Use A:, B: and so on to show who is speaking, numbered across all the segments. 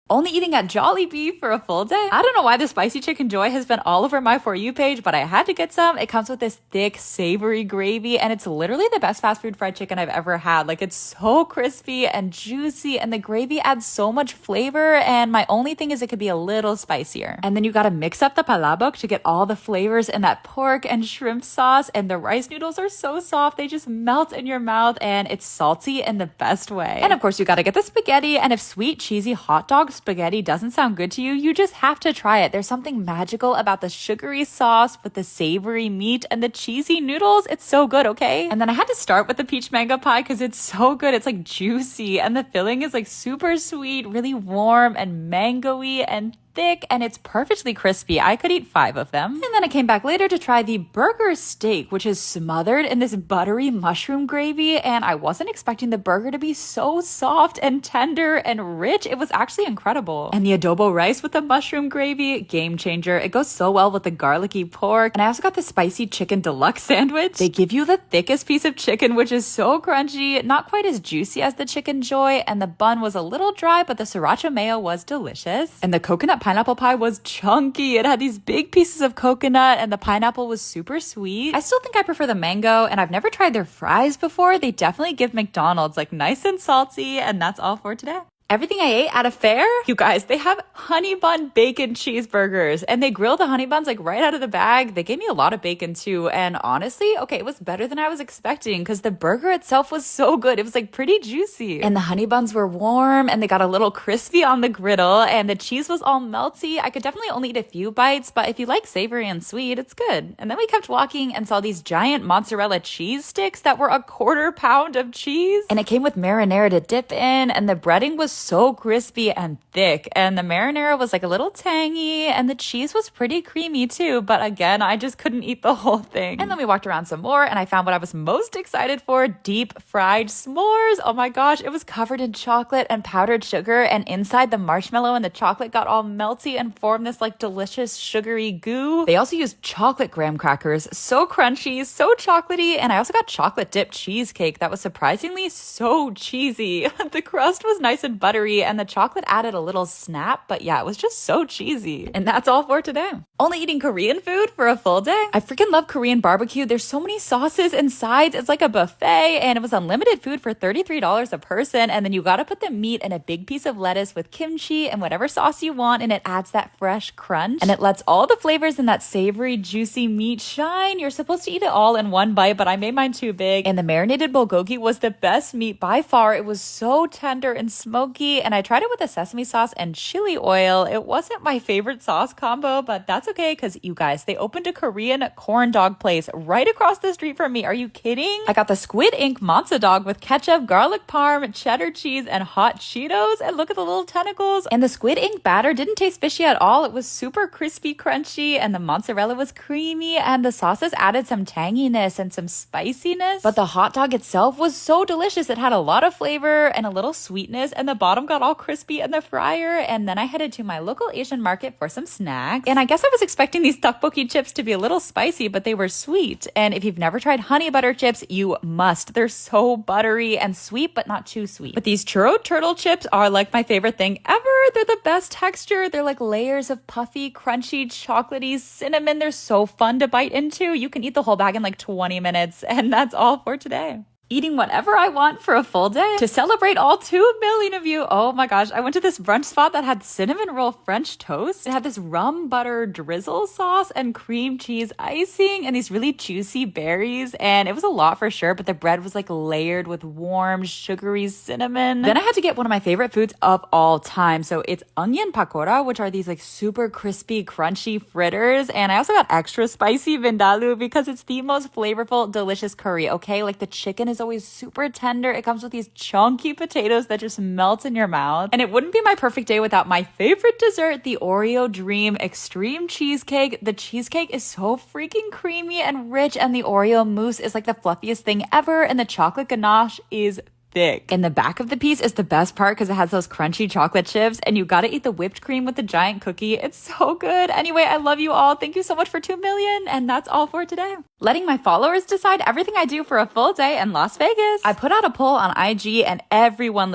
A: Only eating at Jollibee for a full day. I don't know why the spicy chicken joy has been all over my For You page, but I had to get some. It comes with this thick, savory gravy, and it's literally the best fast food fried chicken I've ever had. Like, it's so crispy and juicy, and the gravy adds so much flavor, and my only thing is it could be a little spicier. And then you gotta mix up the palabok to get all the flavors in that pork and shrimp sauce, and the rice noodles are so soft, they just melt in your mouth, and it's salty in the best way. And of course, you gotta get the spaghetti, and if sweet, cheesy hot dog spaghetti doesn't sound good to you, you just have to try it. There's something magical about the sugary sauce with the savory meat and the cheesy noodles. It's so good, okay? And then I had to start with the peach mango pie because it's so good. It's like juicy and the filling is like super sweet, really warm and mango-y and thick, and it's perfectly crispy. I could eat 5 of them. And then I came back later to try the burger steak, which is smothered in this buttery mushroom gravy, and I wasn't expecting the burger to be so soft and tender and rich. It was actually incredible. And the adobo rice with the mushroom gravy, game changer. It goes so well with the garlicky pork. And I also got the spicy chicken deluxe sandwich. They give you the thickest piece of chicken, which is so crunchy, not quite as juicy as the chicken joy, and the bun was a little dry, but the sriracha mayo was delicious. And the coconut pineapple pie was chunky. It had these big pieces of coconut and the pineapple was super sweet. I still think I prefer the mango, and I've never tried their fries before. They definitely give McDonald's like nice and salty, and that's all for today. Everything I ate at a fair? You guys, they have honey bun bacon cheeseburgers, and they grill the honey buns like right out of the bag. They gave me a lot of bacon too, and honestly, okay, it was better than I was expecting because the burger itself was so good. It was like pretty juicy, and the honey buns were warm, and they got a little crispy on the griddle, and the cheese was all melty. I could definitely only eat a few bites, but if you like savory and sweet, it's good. And then we kept walking and saw these giant mozzarella cheese sticks that were a 1/4 pound of cheese, and it came with marinara to dip in, and the breading was so crispy and thick, and the marinara was like a little tangy, and the cheese was pretty creamy too, but again, I just couldn't eat the whole thing. And then we walked around some more, and I found what I was most excited for: deep fried s'mores. Oh my gosh, it was covered in chocolate and powdered sugar, and inside the marshmallow and the chocolate got all melty and formed this like delicious sugary goo. They also used chocolate graham crackers, so crunchy, so chocolatey, and I also got chocolate dipped cheesecake that was surprisingly so cheesy. The crust was nice and buttery, and the chocolate added a little snap, but yeah, it was just so cheesy. And that's all for today. Only eating Korean food for a full day. I freaking love Korean barbecue. There's so many sauces and sides. It's like a buffet, and it was unlimited food for $33 a person, and then you gotta put the meat in a big piece of lettuce with kimchi and whatever sauce you want, and it adds that fresh crunch, and it lets all the flavors in that savory, juicy meat shine. You're supposed to eat it all in one bite, but I made mine too big, and the marinated bulgogi was the best meat by far. It was so tender and smoky, and I tried it with a sesame sauce and chili oil. It wasn't my favorite sauce combo, but that's okay because you guys, they opened a Korean corn dog place right across the street from me. Are you kidding? I got the Squid Ink matzo dog with ketchup, garlic parm, cheddar cheese, and hot Cheetos, and look at the little tentacles. And the Squid Ink batter didn't taste fishy at all. It was super crispy, crunchy, and the mozzarella was creamy, and the sauces added some tanginess and some spiciness, but the hot dog itself was so delicious. It had a lot of flavor and a little sweetness, and the bottom got all crispy in the fryer. And then I headed to my local Asian market for some snacks, and I guess I was expecting these tteokbokki chips to be a little spicy, but they were sweet. And if you've never tried honey butter chips, you must. They're so buttery and sweet, but not too sweet. But these churro turtle chips are like my favorite thing ever. They're the best texture. They're like layers of puffy, crunchy, chocolatey cinnamon. They're so fun to bite into. You can eat the whole bag in like 20 minutes, and that's all for today. Eating whatever I want for a full day to celebrate all 2 million of you. Oh my gosh, I went to this brunch spot that had cinnamon roll French toast. It had this rum butter drizzle sauce and cream cheese icing and these really juicy berries, and it was a lot for sure, but the bread was like layered with warm, sugary cinnamon. Then I had to get one of my favorite foods of all time. So it's onion pakora, which are these like super crispy, crunchy fritters, and I also got extra spicy vindaloo because it's the most flavorful, delicious curry, okay? Like the chicken is always super tender. It comes with these chunky potatoes that just melt in your mouth. And it wouldn't be my perfect day without my favorite dessert, the Oreo Dream Extreme Cheesecake. The cheesecake is so freaking creamy and rich, and the Oreo mousse is like the fluffiest thing ever, and the chocolate ganache is thick. And the back of the piece is the best part because it has those crunchy chocolate chips, and you gotta eat the whipped cream with the giant cookie. It's so good. Anyway, I love you all. Thank you so much for 2 million, and that's all for today. letting my followers decide everything I do for a full day in Las Vegas. I put out a poll on IG and everyone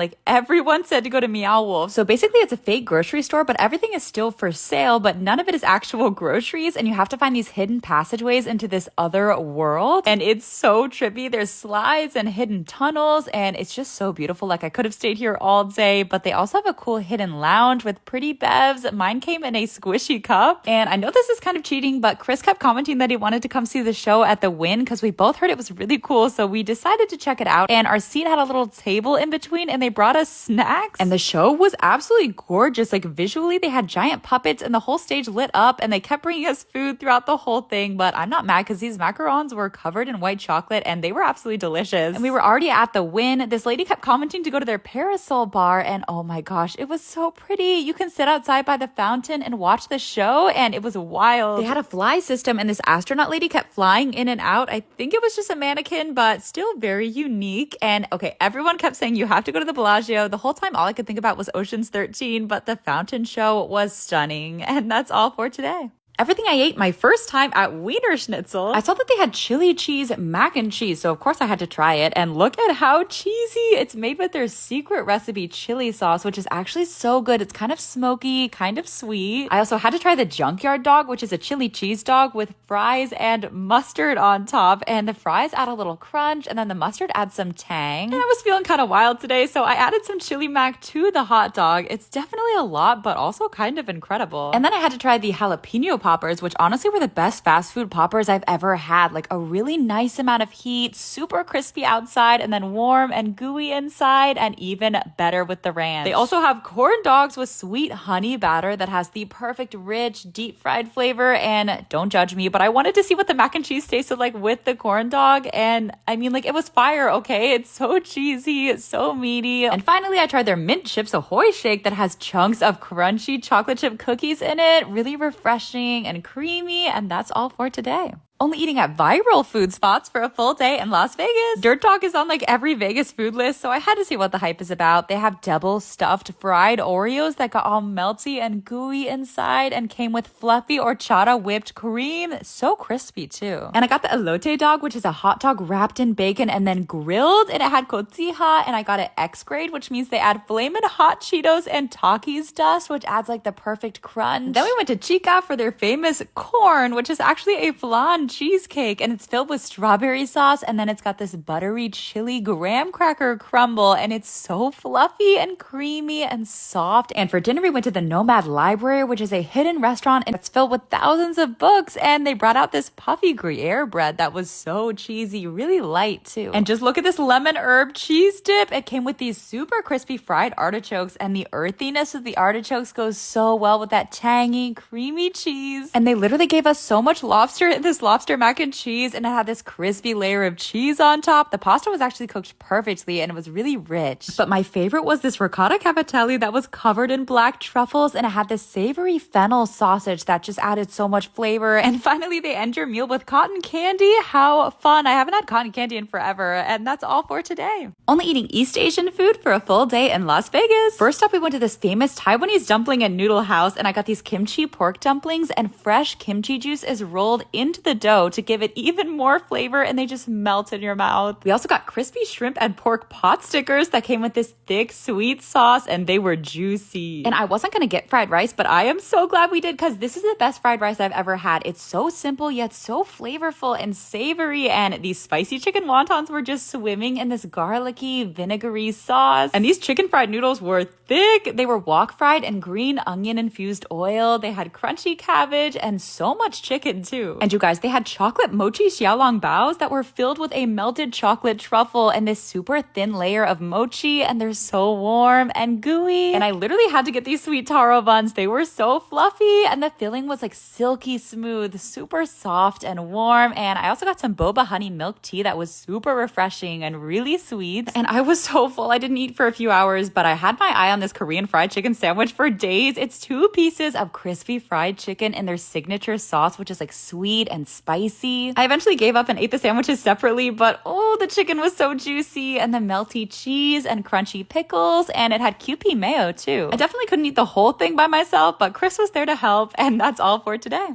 A: said to go to Meow Wolf. So basically it's a fake grocery store, but everything is still for sale, but none of it is actual groceries. And you have to find these hidden passageways into this other world. And it's so trippy. There's slides and hidden tunnels and it's just so beautiful. Like I could have stayed here all day, but they also have a cool hidden lounge with pretty bevs. Mine came in a squishy cup. And I know this is kind of cheating, but Chris kept commenting that he wanted to come see the show at the Wynn because we both heard it was really cool. So we decided to check it out. And our seat had a little table in between and they brought us snacks. And the show was absolutely gorgeous. Like visually, they had giant puppets and the whole stage lit up and they kept bringing us food throughout the whole thing. But I'm not mad because these macarons were covered in white chocolate and they were absolutely delicious. And we were already at the Wynn. This lady kept commenting to go to their parasol bar. And oh my gosh, it was so pretty. You can sit outside by the fountain and watch the show. And it was wild. They had a fly system and this astronaut lady kept flying in and out. I think it was just a mannequin, but still very unique. And okay, everyone kept saying you have to go to the Bellagio. The whole time, all I could think about was Ocean's 13, but the fountain show was stunning. And that's all for today. Everything I ate my first time at Wiener Schnitzel. I saw that they had chili cheese mac and cheese, so of course I had to try it. And look at how cheesy. It's made with their secret recipe chili sauce, which is actually so good. It's kind of smoky, kind of sweet. I also had to try the junkyard dog, which is a chili cheese dog with fries and mustard on top. And the fries add a little crunch, and then the mustard adds some tang. And I was feeling kind of wild today, so I added some chili mac to the hot dog. It's definitely a lot, but also kind of incredible. And then I had to try the jalapeno poppers, which honestly were the best fast food poppers I've ever had. Like a really nice amount of heat, super crispy outside and then warm and gooey inside, and even better with the ranch. They also have corn dogs with sweet honey batter that has the perfect rich deep fried flavor. And don't judge me, but I wanted to see what the mac and cheese tasted like with the corn dog. And I mean, like, it was fire, okay? It's so cheesy, it's so meaty. And finally, I tried their mint chips ahoy shake that has chunks of crunchy chocolate chip cookies in it. Really refreshing and creamy, and that's all for today. Only eating at viral food spots for a full day in Las Vegas. Dirt Dog is on like every Vegas food list, so I had to see what the hype is about. They have double stuffed fried Oreos that got all melty and gooey inside and came with fluffy horchata whipped cream. So crispy too. And I got the elote dog, which is a hot dog wrapped in bacon and then grilled, and it had cotija, and I got it X grade, which means they add flamin' hot Cheetos and Takis dust, which adds like the perfect crunch. Then we went to Chica for their famous corn, which is actually a flan cheesecake, and it's filled with strawberry sauce, and then it's got this buttery chili graham cracker crumble, and it's so fluffy and creamy and soft. And for dinner we went to the Nomad Library, which is a hidden restaurant, and it's filled with thousands of books, and they brought out this puffy Gruyere bread that was so cheesy, really light too. And just look at this lemon herb cheese dip. It came with these super crispy fried artichokes, and the earthiness of the artichokes goes so well with that tangy creamy cheese. And they literally gave us so much lobster in this lobster mac and cheese, and it had this crispy layer of cheese on top. The pasta was actually cooked perfectly and it was really rich. But my favorite was this ricotta cavatelli that was covered in black truffles, and it had this savory fennel sausage that just added so much flavor. And finally, they end your meal with cotton candy. How fun. I haven't had cotton candy in forever. And that's all for today. Only eating East Asian food for a full day in Las Vegas. First up, we went to this famous Taiwanese dumpling and noodle house, and I got these kimchi pork dumplings, and fresh kimchi juice is rolled into the dough to give it even more flavor, and they just melt in your mouth. We also got crispy shrimp and pork pot stickers that came with this thick sweet sauce, and they were juicy. And I wasn't gonna get fried rice, but I am so glad we did, because this is the best fried rice I've ever had. It's so simple yet so flavorful and savory, and these spicy chicken wontons were just swimming in this garlicky vinegary sauce. And these chicken fried noodles were thick. They were wok fried in green onion infused oil. They had crunchy cabbage and so much chicken too. And you guys, they had chocolate mochi xiaolong baos that were filled with a melted chocolate truffle and this super thin layer of mochi, and they're so warm and gooey. And I literally had to get these sweet taro buns. They were so fluffy, and the filling was like silky smooth, super soft and warm. And I also got some boba honey milk tea that was super refreshing and really sweet. And I was so full. I didn't eat for a few hours, but I had my eye on this Korean fried chicken sandwich for days. It's 2 pieces of crispy fried chicken in their signature sauce, which is like sweet and spicy. I eventually gave up and ate the sandwiches separately, but oh, the chicken was so juicy, and the melty cheese and crunchy pickles, and it had Kewpie mayo too. I definitely couldn't eat the whole thing by myself, but Chris was there to help, and that's all for today.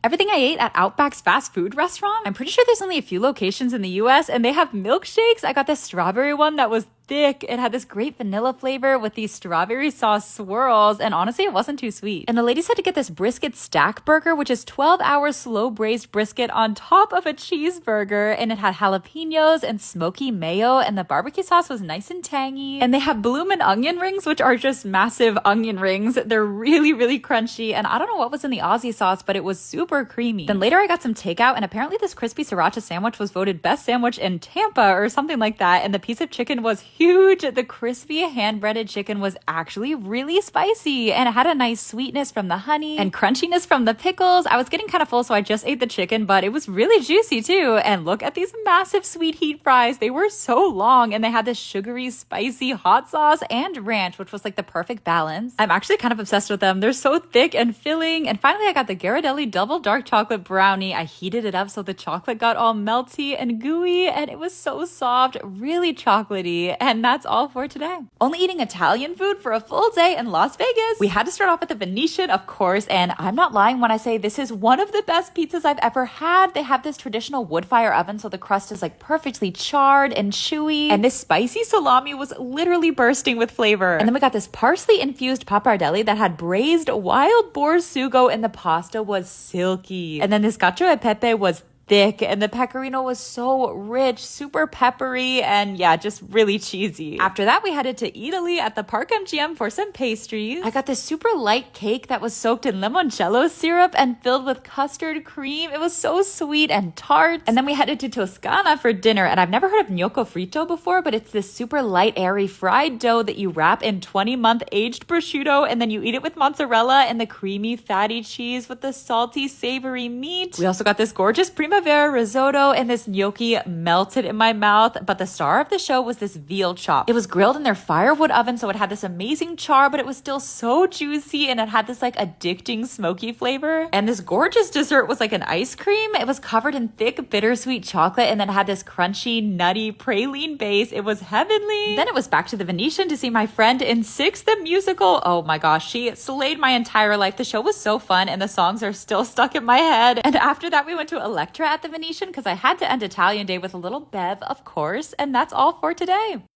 A: Everything I ate at Outback's fast food restaurant. I'm pretty sure there's only a few locations in the US and they have milkshakes. I got this strawberry one that was thick. It had this great vanilla flavor with these strawberry sauce swirls, and honestly, it wasn't too sweet. And the ladies had to get this brisket stack burger, which is 12 hours slow braised brisket on top of a cheeseburger, and it had jalapenos and smoky mayo, and the barbecue sauce was nice and tangy. And they have bloomin' onion rings, which are just massive onion rings. They're really, really crunchy, and I don't know what was in the Aussie sauce, but it was super creamy. Then later I got some takeout, and apparently this crispy sriracha sandwich was voted best sandwich in Tampa or something like that, and the piece of chicken was huge. The crispy hand-breaded chicken was actually really spicy, and it had a nice sweetness from the honey and crunchiness from the pickles. I was getting kind of full, so I just ate the chicken, but it was really juicy too. And look at these massive sweet heat fries. They were so long, and they had this sugary, spicy hot sauce and ranch, which was like the perfect balance. I'm actually kind of obsessed with them. They're so thick and filling. And finally, I got the Ghirardelli double dark chocolate brownie. I heated it up so the chocolate got all melty and gooey, and it was so soft, really chocolatey. And that's all for today. Only eating Italian food for a full day in Las Vegas. We had to start off with the Venetian, of course, and I'm not lying when I say this is one of the best pizzas I've ever had. They have this traditional wood fire oven, so the crust is like perfectly charred and chewy, and this spicy salami was literally bursting with flavor. And then we got this parsley infused pappardelle that had braised wild boar sugo, and the pasta was silky. And then this cacio e pepe was thick, and the pecorino was so rich, super peppery, and yeah, just really cheesy. After that, we headed to Italy at the Park MGM for some pastries. I got this super light cake that was soaked in limoncello syrup and filled with custard cream. It was so sweet and tart. And then we headed to Toscana for dinner, and I've never heard of gnocco fritto before, but it's this super light, airy fried dough that you wrap in 20-month aged prosciutto, and then you eat it with mozzarella and the creamy, fatty cheese with the salty, savory meat. We also got this gorgeous primavera risotto, and this gnocchi melted in my mouth, but the star of the show was this veal chop. It was grilled in their firewood oven, so it had this amazing char, but it was still so juicy, and it had this like addicting smoky flavor. And this gorgeous dessert was like an ice cream. It was covered in thick bittersweet chocolate, and then had this crunchy nutty praline base. It was heavenly. Then it was back to the Venetian to see my friend in Six the musical. Oh my gosh, she slayed my entire life. The show was so fun, and the songs are still stuck in my head. And after that, we went to Electra at the Venetian because I had to end Italian Day with a little bev, of course. And that's all for today.